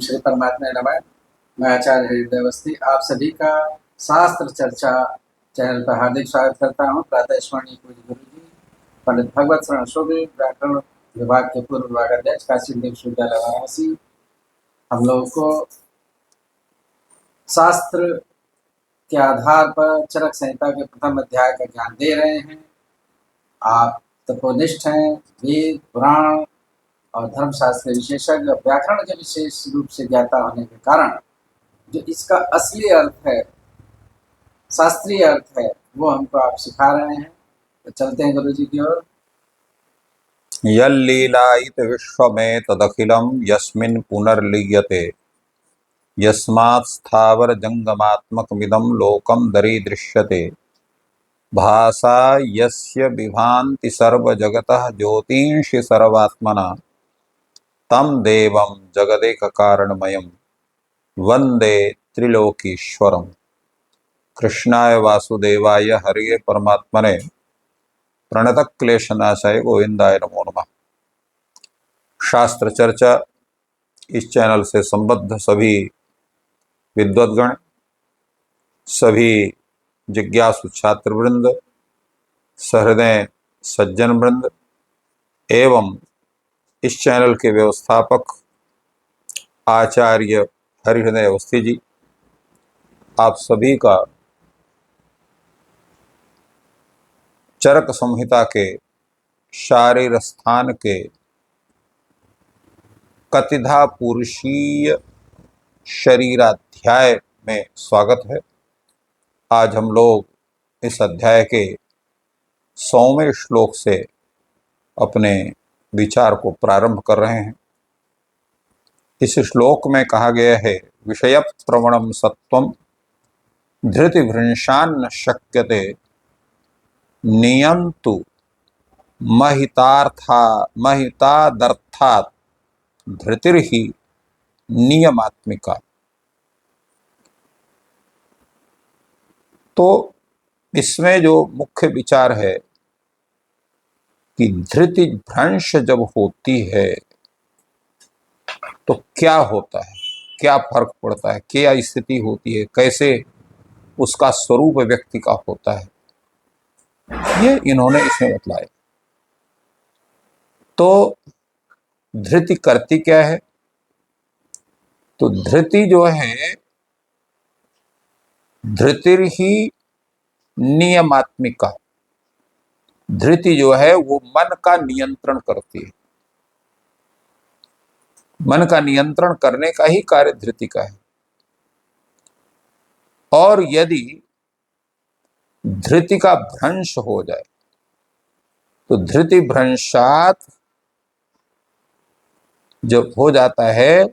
श्री परमात्मा नमः। मैं आचार्य हृदय अवस्थी आप सभी का शास्त्र चर्चा चैनल पर हार्दिक स्वागत करता हूँ। प्रातः स्मरणीय पूज्य गुरु जी पंडित भगवत शरण शोभी व्याकरण विभाग के पूर्व विभागाध्यक्ष काशी विश्वविद्यालय वाराणसी हम लोगों को शास्त्र के आधार पर चरक संहिता के प्रथम अध्याय का ज्ञान दे रहे हैं। आप तपोनिष्ठ हैं, वेद पुराण और धर्मशास्त्र विशेषज्ञ व्याकरण के विशेष रूप से ज्ञाता होने के कारण जो इसका असली अर्थ है, शास्त्रीय अर्थ है, वो हमको आप सिखा रहे हैं। तो चलते हैं गुरु जी की ओर। यल्लीलायित विश्वमेतदखिलं यस्मिन् पुनर्लीयते यस्मात् स्थावर जंगमात्मकमिदं लोकं दरीदृश्यते भासा यस्य विभान्ति सर्वजगतः ज्योतिंषि सर्वात्मना तं देवं जगदेककारणमयं वन्दे त्रिलोकीश्वरम्। कृष्णाय वासुदेवाय हरिये परमात्मने प्रणतक्लेशनाशाय गोविंदाय नमो नमः। शास्त्र चर्चा इस चैनल से संबद्ध सभी विद्वद्गण, सभी जिज्ञासु छात्र वृंद, सहृदय सज्जन वृंद एवं इस चैनल के व्यवस्थापक आचार्य हरिहृदय अवस्थी जी, आप सभी का चरक संहिता के शारीर स्थान के कतिधा पुरुषीय शरीराध्याय में स्वागत है। आज हम लोग इस अध्याय के 100वें श्लोक से अपने विचार को प्रारंभ कर रहे हैं। इस श्लोक में कहा गया है, विषय प्रवणम सत्वम धृतिभृंशान्न शक्यते नियंतु महितादर्थात् धृतिर्हि नियमात्मिका। तो इसमें जो मुख्य विचार है कि धृति भ्रंश जब होती है तो क्या होता है, क्या फर्क पड़ता है, क्या स्थिति होती है, कैसे उसका स्वरूप व्यक्ति का होता है, ये इन्होंने इसमें बतलाया। तो धृति करती क्या है? तो धृति जो है, धृतिर्हि नियमात्मिका। धृति जो है वो मन का नियंत्रण करती है। मन का नियंत्रण करने का ही कार्य धृति का है। और यदि धृति का भ्रंश हो जाए तो धृति भ्रंशात जब हो जाता है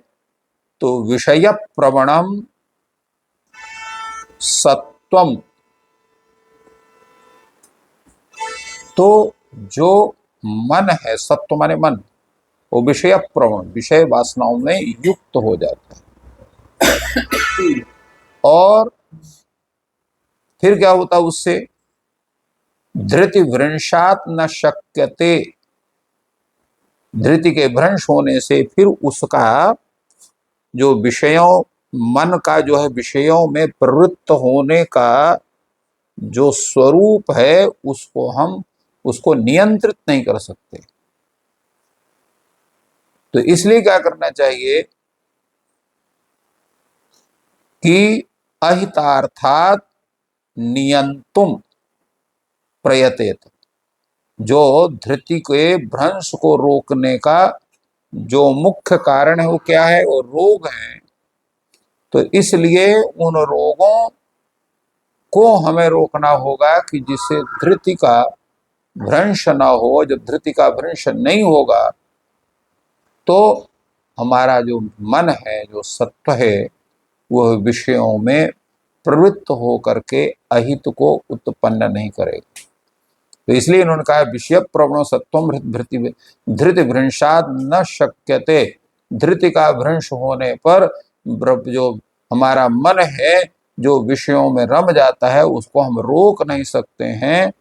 तो विषय प्रवणम सत्वम, तो जो मन है, सत्व माने मन, वो विषय प्रवण, विषय वासनाओं में युक्त हो जाता है। और फिर क्या होता है उससे? धृति भ्रंशात न शक्यते। धृति के भ्रंश होने से फिर उसका जो विषयों, मन का जो है विषयों में प्रवृत्त होने का जो स्वरूप है उसको हम उसको नियंत्रित नहीं कर सकते। तो इसलिए क्या करना चाहिए कि अहितार्थात नियंतुम प्रयतेत। जो धृति के भ्रंश को रोकने का जो मुख्य कारण है वो क्या है? वो रोग है। तो इसलिए उन रोगों को हमें रोकना होगा कि जिससे धृति का भ्रंश ना हो। जब धृति का भ्रंश नहीं होगा तो हमारा जो मन है, जो सत्व है, वह विषयों में प्रवृत्त हो करके अहित को उत्पन्न नहीं करेगा। तो इसलिए इन्होंने कहा विषय प्रवणो सत्वम धृति भ्रंशाद न शक्यते। धृति का भ्रंश होने पर जो हमारा मन है, जो विषयों में रम जाता है, उसको हम रोक नहीं सकते हैं।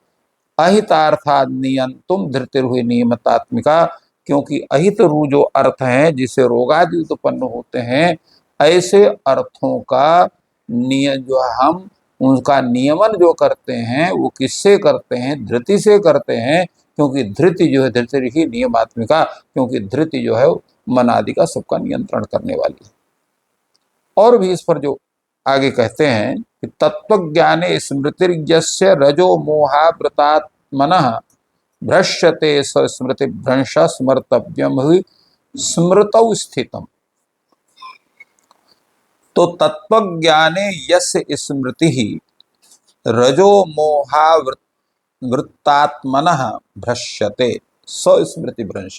अहितार्थाद नियंतुम धृतिर्हुई नियमतात्मिका। क्योंकि अहित रु जो अर्थ हैं जिससे रोगादि उत्पन्न होते हैं, ऐसे अर्थों का जो हम उनका नियमन जो करते हैं वो किससे करते हैं? धृति से करते हैं, क्योंकि धृति जो है धृति ही नियमात्मिका, क्योंकि धृति जो है मन आदि का सबका नियंत्रण करने वाली है। और भी इस पर जो आगे कहते हैं कि तत्वज्ञाने स्मृतिर्यस्य रजो मोहावृतात्मनः भ्रश्यते स स्मृति भ्रंश स्मर्तव्यम ही स्मृतौ स्थितम। तो तत्वज्ञाने यस्य स्मृति ही रजो मोहावृत्तात्मनः भ्रश्यते स स्मृति भ्रंश।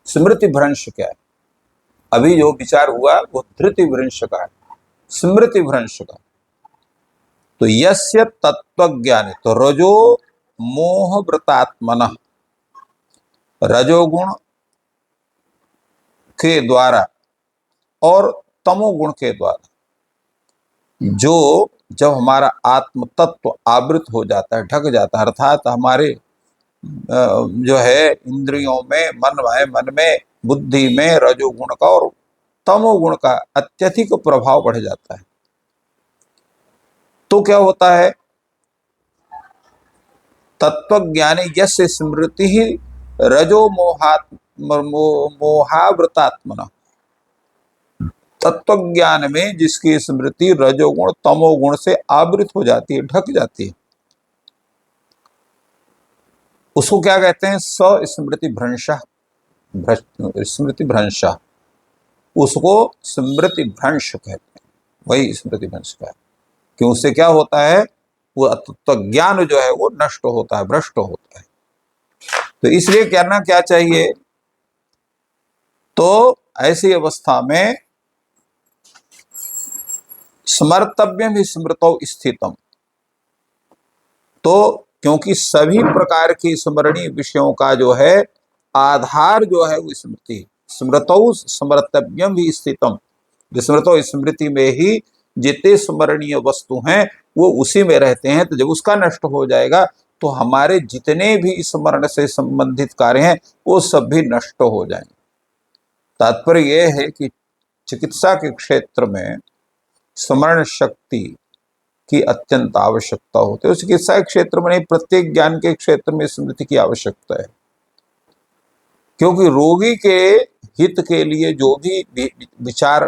स्मृति भ्रंश क्या है? अभी जो विचार हुआ वो धृति भ्रंश का है, स्मृति भ्रंश का। तो यस्य तत्वज्ञाने, तो रजो मोहवृतात्मनः, रजोगुण के द्वारा और तमोगुण के द्वारा जो जब हमारा आत्म तत्व आवृत हो जाता है, ढक जाता है, अर्थात हमारे जो है इंद्रियों में, मन में, बुद्धि में रजोगुण का और तमोगुण का अत्यधिक प्रभाव बढ़ जाता है, तो क्या होता है? तत्वज्ञाने यस्य स्मृति ही रजो मोहावृतात्मना, तत्वज्ञान में जिसकी स्मृति रजोगुण तमोगुण से आवृत हो जाती है, ढक जाती है, उसको क्या कहते हैं? स्मृति भ्रंश। स्मृति भ्रंश, उसको स्मृति भ्रंश कहते हैं, वही स्मृति भ्रंश का है। कि उससे क्या होता है? वो तत्वज्ञान जो है वो नष्ट होता है, भ्रष्ट होता है। तो इसलिए करना क्या चाहिए? तो ऐसी अवस्था में स्मर्तव्यम ही स्मृतौ स्थितम, तो क्योंकि सभी प्रकार की स्मरणीय विषयों का जो है आधार जो है वो स्मृति, स्मृतौ स्मर्तव्यम ही स्थितम, स्मृतो स्मृति में ही जितने स्मरणीय वस्तु हैं वो उसी में रहते हैं। तो जब उसका नष्ट हो जाएगा तो हमारे जितने भी स्मरण से संबंधित कार्य हैं वो सब भी नष्ट हो जाएंगे। तात्पर्य यह है कि चिकित्सा के क्षेत्र में स्मरण शक्ति की अत्यंत आवश्यकता होती है। चिकित्सा के क्षेत्र में नहीं, प्रत्येक ज्ञान के क्षेत्र में स्मृति की आवश्यकता है, क्योंकि रोगी के हित के लिए जो भी विचार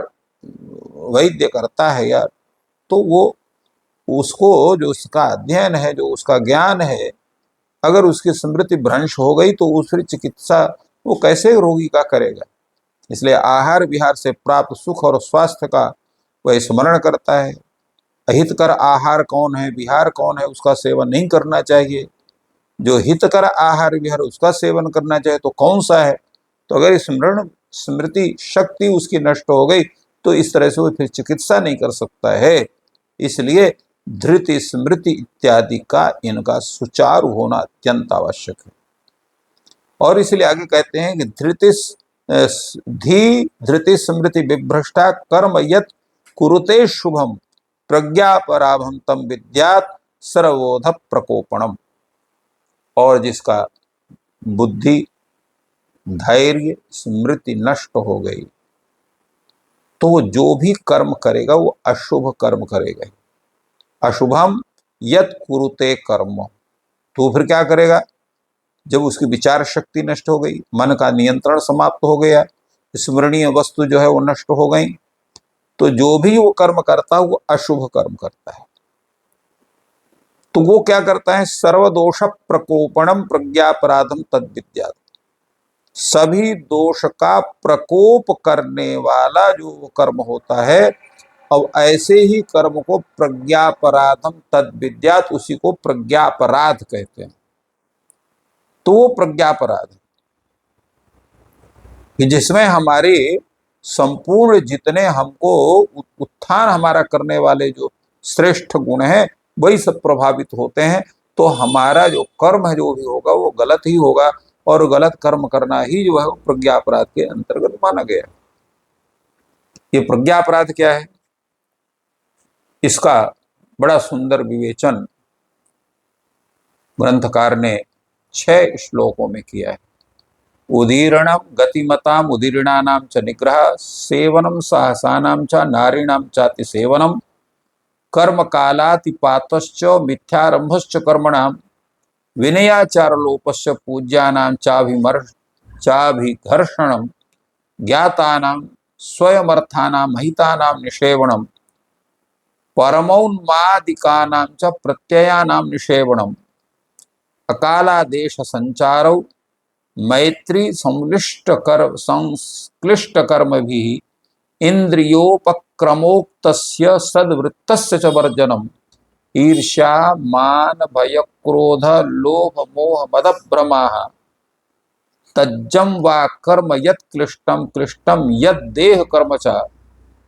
वैद्य करता है यार, तो वो उसको जो उसका अध्ययन है, जो उसका ज्ञान है, अगर उसकी स्मृति भ्रंश हो गई तो उस फिर चिकित्सा वो कैसे रोगी का करेगा। इसलिए आहार विहार से प्राप्त सुख और स्वास्थ्य का वह स्मरण करता है। अहितकर आहार कौन है, विहार कौन है, उसका सेवन नहीं करना चाहिए। जो हितकर आहार विहार उसका सेवन करना चाहिए, तो कौन सा है? तो अगर स्मरण स्मृति शक्ति उसकी नष्ट हो गई तो इस तरह से वो फिर चिकित्सा नहीं कर सकता है। इसलिए धृति स्मृति इत्यादि का इनका सुचारू होना अत्यंत आवश्यक है। और इसलिए आगे कहते हैं कि धृति स्मृति विभ्रष्टा कर्म यत् कुरुते शुभम प्रज्ञापराभम तम विद्यात् सर्वोध प्रकोपणम। और जिसका बुद्धि धैर्य स्मृति नष्ट हो गई तो वो जो भी कर्म करेगा वो अशुभ कर्म करेगा। अशुभम यत् कुरुते कर्म, तो फिर क्या करेगा? जब उसकी विचार शक्ति नष्ट हो गई, मन का नियंत्रण समाप्त हो गया, स्मरणीय वस्तु जो है वो नष्ट हो गई, तो जो भी वो कर्म करता है वो अशुभ कर्म करता है। तो वो क्या करता है? सर्वदोष प्रकोपणम प्रज्ञापराधम तद विद्यात्, सभी दोष का प्रकोप करने वाला जो कर्म होता है, अब ऐसे ही कर्म को प्रज्ञापराधम तद विद्यात्, उसी को प्रज्ञापराध कहते हैं। तो वो प्रज्ञापराध कि जिसमें हमारे संपूर्ण जितने हमको उत्थान हमारा करने वाले जो श्रेष्ठ गुण हैं वही सब प्रभावित होते हैं। तो हमारा जो कर्म है जो भी होगा वो गलत ही होगा, और गलत कर्म करना ही जो है वो प्रज्ञापराध के अंतर्गत माना गया। ये प्रज्ञापराध क्या है, इसका बड़ा सुंदर विवेचन ग्रंथकार ने 6 श्लोकों में किया है। उदीरणम गतिमताम उदीरणानां च निग्रह सेवनम साहसानां च नारीणां चाति सेवनम कर्म कालातिपातश्च मिथ्यारंभश्च कर्मणां विनयाचारलोपस्य पूज्यानां चाभिघर्षणं ज्ञातानां स्वयमर्थानां महितानां निषेवणं परमौन्मादिकानां च प्रत्ययानां निषेवणम् अकालादेश संचारौ मैत्री संक्लिष्ट कर्म भी इंद्रियोपक्रमोक्तस्य सद्वृत्तस्य च वर्जनम् ईर्ष्या मान भय क्रोध लोभ मोह मद भ्रमाः तज्जं वा कर्म यत् क्लिष्टं क्लिष्टं यत् देह कर्म च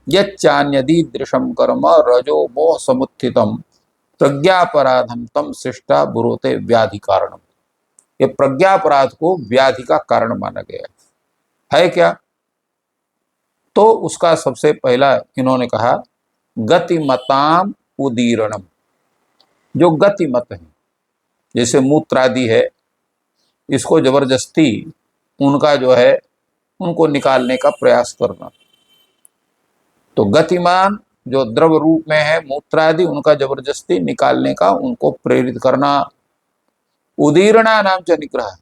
यच्चान्यदीदृशं कर्म रजो मोह समुत्थितं प्रज्ञापराधम तम सृष्टा बुरोते व्याधि कारणम। ये प्रज्ञापराध को व्याधि का कारण माना गया है क्या? तो उसका सबसे पहला इन्होंने कहा गतिमताम उदीरणम। जो गतिमत है, जैसे मूत्रादि है, इसको जबरदस्ती उनका जो है उनको निकालने का प्रयास करना। तो गतिमान जो द्रव रूप में है मूत्रादि, उनका जबरदस्ती निकालने का उनको प्रेरित करना। उदीरणा नाम च निग्रह,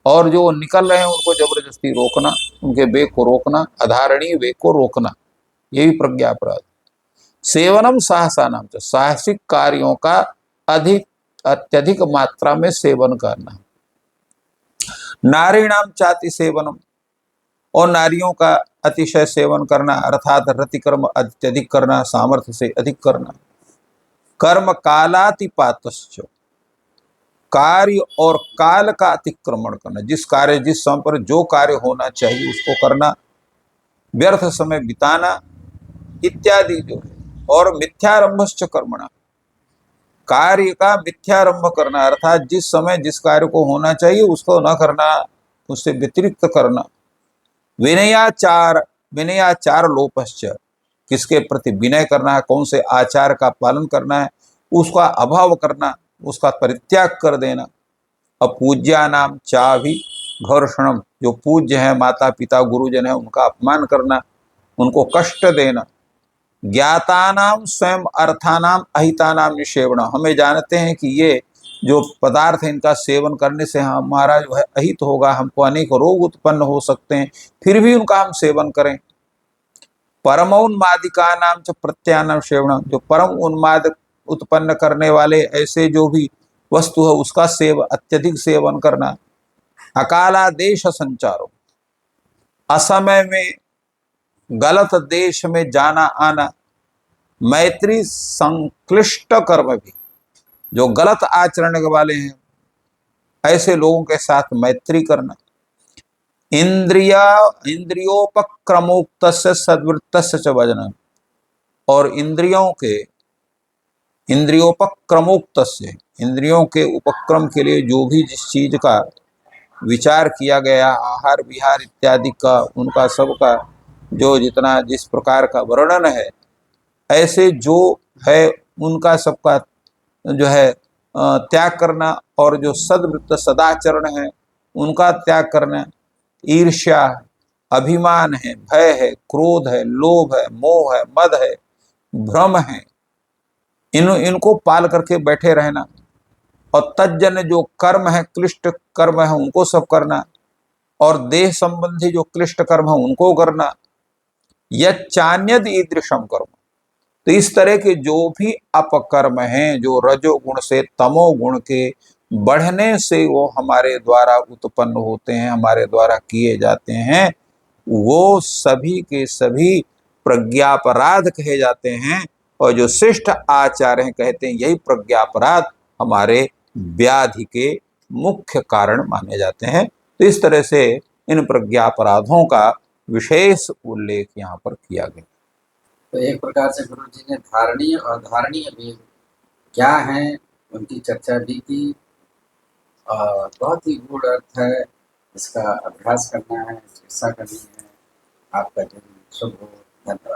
और जो निकल रहे हैं उनको जबरदस्ती रोकना, उनके वेग को रोकना, अधारणीय वेग को रोकना, यही प्रज्ञा अपराध। सेवनम साहसा नाम च, साहसिक कार्यों का अत्यधिक मात्रा में सेवन करना। नारीणाम चाति सेवनम, और नारियों का अतिशय सेवन करना, अर्थात रतिकर्म अत्यधिक करना, सामर्थ्य से अधिक करना। कर्म कालातिपातश्च, कार्य और काल का अतिक्रमण करना, जिस कार्य जिस समय पर जो कार्य होना चाहिए उसको करना, व्यर्थ समय बिताना इत्यादि जो है। और मिथ्यारंभश्च कर्मणा, कार्य का मिथ्यारंभ करना, अर्थात जिस समय जिस कार्य को होना चाहिए उसको न करना, उससे व्यतिरिक्त करना। विनयाचार लोपश्च, किसके प्रति विनय करना है, कौन से आचार का पालन करना है, उसका अभाव करना, उसका परित्याग कर देना। अपूज्यानाम चाभि घर्षणम, जो पूज्य है माता पिता गुरुजन है उनका अपमान करना, उनको कष्ट देना। ज्ञातानाम स्वयं अर्थानाम अहितानाम निषेवण, हमें जानते हैं कि ये जो पदार्थ है इनका सेवन करने से हमारा जो है अहित होगा, हमको अनेक रोग उत्पन्न हो सकते हैं, फिर भी उनका हम सेवन करें। परमोन्मादिका नाम च प्रत्यानाम सेवण, जो परम उन्माद उत्पन्न करने वाले ऐसे जो भी वस्तु है उसका अत्यधिक सेवन करना। अकालादेश संचारो, असमय में गलत देश में जाना आना। मैत्री संक्लिष्ट कर्म भी, जो गलत आचरण वाले हैं ऐसे लोगों के साथ मैत्री करना। इंद्रियोपक्रमोक्त सद्वृत्त च वजन, और इंद्रियोपक्रमोक्त, इंद्रियों के उपक्रम के लिए जो भी जिस चीज का विचार किया गया, आहार विहार इत्यादि का, उनका सबका जो जितना जिस प्रकार का वर्णन है, ऐसे जो है उनका सबका जो है त्याग करना। और जो सद्वृत्त सदाचरण है उनका त्याग करना। ईर्ष्या, अभिमान है, भय है, क्रोध है, लोभ है, मोह है, मद है, भ्रम है, इनको पाल करके बैठे रहना। और तज्जन्य जो कर्म है, क्लिष्ट कर्म है, उनको सब करना। और देह संबंधी जो क्लिष्ट कर्म है उनको करना। यच्चान्यद ईदृशम कर्म, तो इस तरह के जो भी अपकर्म हैं, जो रजोगुण से तमोगुण के बढ़ने से वो हमारे द्वारा उत्पन्न होते हैं, हमारे द्वारा किए जाते हैं, वो सभी के सभी प्रज्ञापराध कहे जाते हैं। और जो श्रेष्ठ आचार्य हैं कहते हैं यही प्रज्ञापराध हमारे व्याधि के मुख्य कारण माने जाते हैं। तो इस तरह से इन प्रज्ञापराधों का विशेष उल्लेख यहाँ पर किया गया। तो एक प्रकार से गुरु जी ने धारणीय और अधारणीय वेग क्या है उनकी चर्चा भी की। बहुत ही गूढ़ अर्थ है, इसका अभ्यास करना है, चिकित्सा करनी है। आपका दिन शुभ हो। धन्यवाद।